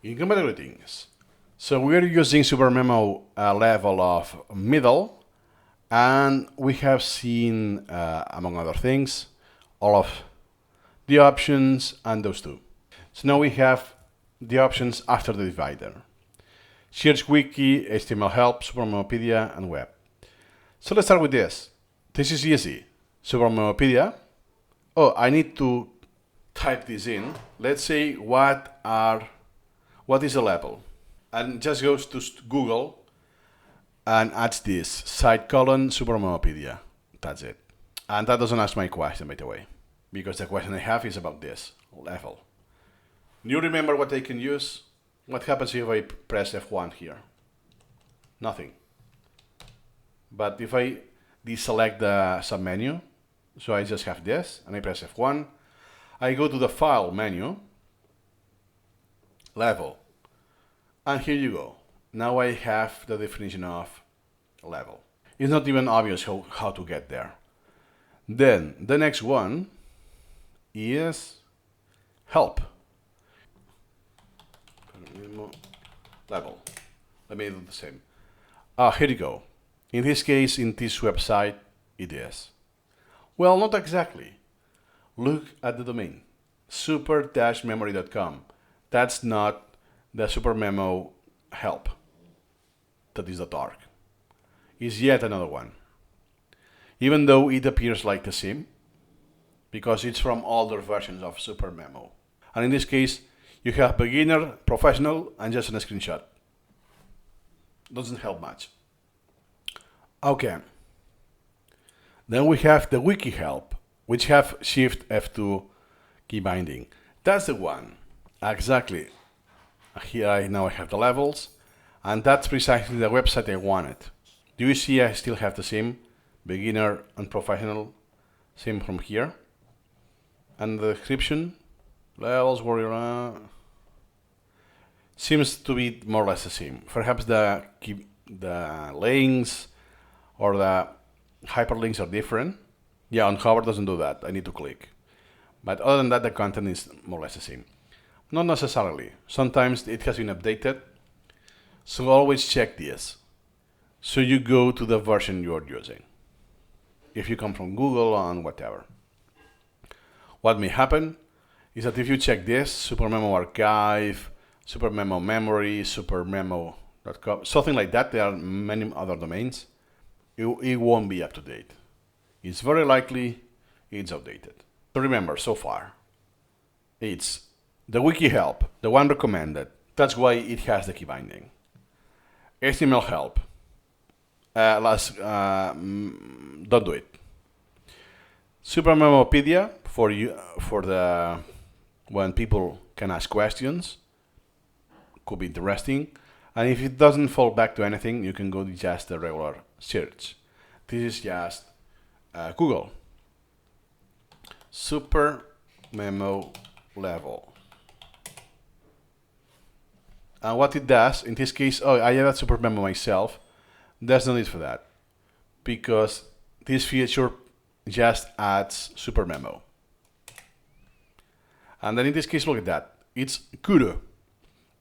Incremental greetings. So we're using Supermemo level of middle, and we have seen, among other things, all of the options and those two. So now we have the options after the divider. Search Wiki, HTML help, Supermemopedia, and web. So let's start with this. This is easy. Supermemopedia. Oh, I need to type this in. Let's say what is a level? And just goes to Google and adds this site colon Supermemopedia. That's it. And that doesn't ask my question, by the way, because the question I have is about this level. Do you remember what I can use? What happens if I press F1 here? Nothing. But if I deselect the submenu, so I just have this, and I press F1, I go to the File menu, Level, and here you go. Now I have the definition of level. It's not even obvious how to get there. Then the next one is help. Level. Let me do the same. Here you go. In this case, in this website, it is. Well, not exactly. Look at the domain, super-memory.com. That's not the Supermemo help. That is the dark. Is yet another one. Even though it appears like the same, because it's from older versions of Supermemo. And in this case, you have beginner, professional, and just a screenshot. Doesn't help much. Okay. Then we have the wiki help, which have Shift F2 key binding. That's the one. Exactly. Here now I have the levels, and that's precisely the website I wanted. Do you see I still have the same beginner and professional, same from here? And the description, levels, warrior, seems to be more or less the same. Perhaps the links or the hyperlinks are different. Yeah, on hover doesn't do that. I need to click. But other than that, the content is more or less the same. Not necessarily. Sometimes it has been updated. So always check this. So you go to the version you're using. If you come from Google and whatever. What may happen is that if you check this, Supermemo archive, Supermemo memory, supermemo.com, something like that, there are many other domains, it won't be up to date. It's very likely it's outdated. So remember, so far, it's the wiki help, the one recommended. That's why it has the key binding. HTML help. Don't do it. Supermemopedia for the when people can ask questions. Could be interesting. And if it doesn't fall back to anything, you can go to just the regular search. This is just Google. Supermemo level. And what it does, in this case, I added Supermemo myself. There's no need for that, because this feature just adds Supermemo. And then in this case, look at that. It's Guru.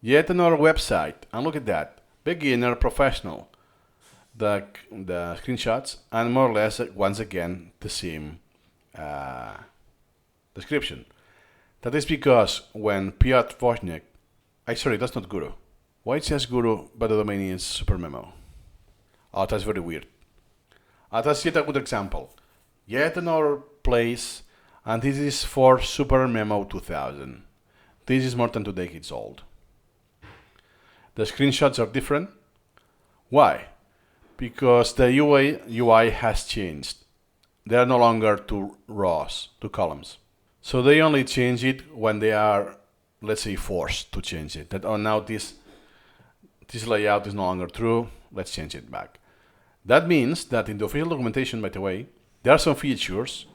Yet another website. And look at that. Beginner, professional. The screenshots, and more or less, once again, the same description. That is because when Piotr Wozniak, sorry, that's not Guru. Why it says Guru, but the domain is Supermemo? Oh, that's very weird. That's yet a good example. Yet another place, and this is for Supermemo 2000. This is more than 2 decades old. The screenshots are different. Why? Because the UI has changed. They are no longer 2 rows, 2 columns. So they only change it when they are, let's say, forced to change it. That, oh, now this layout is no longer true, let's change it back. That means that in the official documentation, by the way, there are some features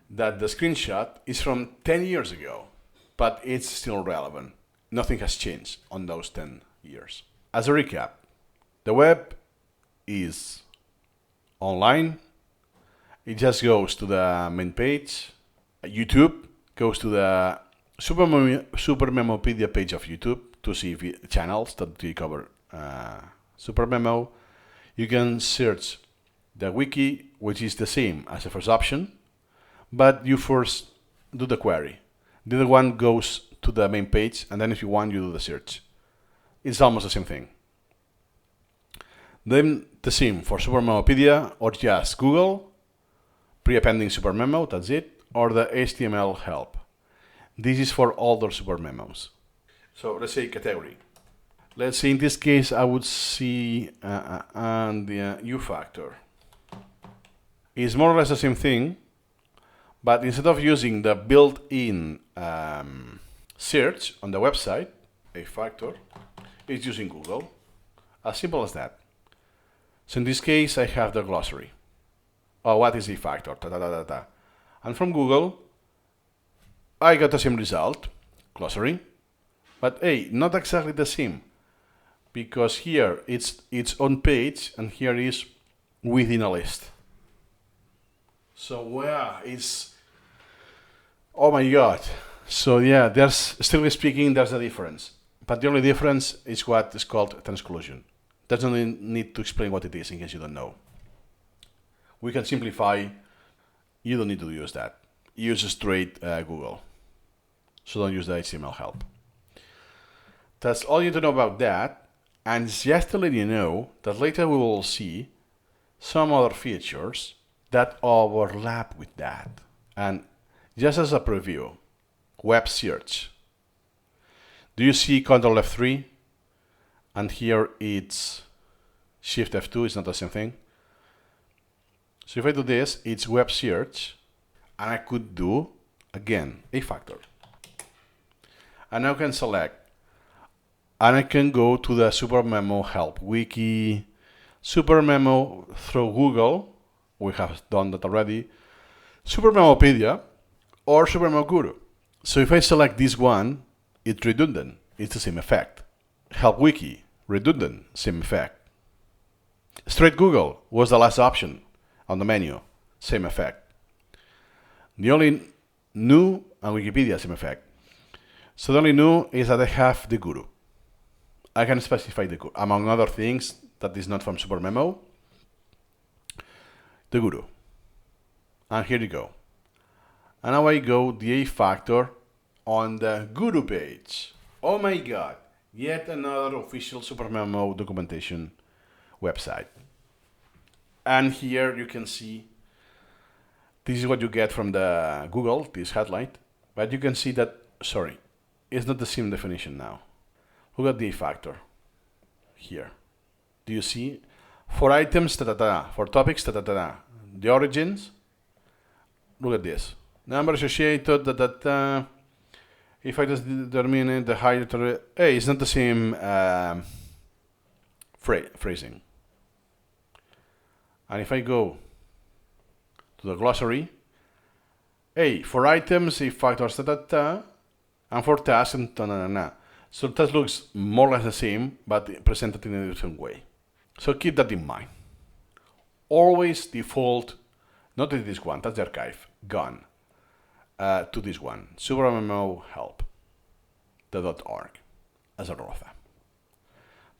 that the screenshot is from 10 years ago, but it's still relevant. Nothing has changed on those 10 years. As a recap, the web is online. It just goes to the main page. YouTube goes to the Supermemopedia page of YouTube to see channels that we cover Supermemo. You can search the wiki, which is the same as the first option, but you first do the query. The other one goes to the main page, and then if you want, you do the search. It's almost the same thing. Then the same for Supermemopedia, or just Google, pre-appending Supermemo, that's it, or the HTML help. This is for older Supermemos. So let's say category. Let's say in this case, I would see the U factor. It's more or less the same thing, but instead of using the built-in search on the website, a factor, it's using Google. As simple as that. So in this case, I have the glossary. Oh, what is a factor? Ta, ta, ta, ta, ta. And from Google, I got the same result, glossary, but hey, not exactly the same, because here it's its own page, and here is within a list. So yeah, it's, oh my god. So yeah, there's, still speaking, there's a difference. But the only difference is what is called transclusion. Doesn't need to explain what it is in case you don't know. We can simplify. You don't need to use that. Use straight Google. So don't use the HTML help. That's all you need to know about that. And just to let you know that later we will see some other features that overlap with that. And just as a preview, web search. Do you see Ctrl F3? And here it's Shift F2, it's not the same thing. So if I do this, it's web search, and I could do, again, a factor. And now I can select, and I can go to the Supermemo help wiki, Supermemo through Google, we have done that already, Supermemopedia, or Supermemo Guru. So if I select this one, it's redundant, it's the same effect. Help wiki, redundant, same effect. Straight Google was the last option on the menu, same effect. The only new, and Wikipedia, same effect. So the only new is that I have the Guru. I can specify the Guru, among other things that is not from Supermemo, the Guru. And here you go. And now I go the A factor on the Guru page. Oh my god, yet another official Supermemo documentation website. And here you can see, this is what you get from the Google, this highlight, but you can see that, sorry, it's not the same definition now. Look at the factor here. Do you see? For items, for topics, the origins, look at this. Number associated, if I just determine the height, hey, it's not the same phrasing. And if I go to the glossary, hey, for items, if factors, and for tasks, and So that looks more or less the same, but presented in a different way. So keep that in mind. Always default, not to this one, that's the archive, gone, to this one, Supermemo help, .org, as a rule of thumb.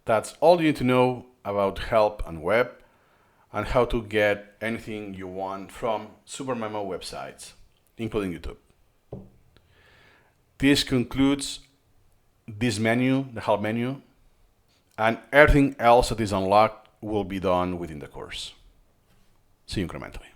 That's all you need to know about help and web, and how to get anything you want from Supermemo websites, including YouTube. This concludes this menu, the help menu, and everything else that is unlocked will be done within the course. See you incrementally.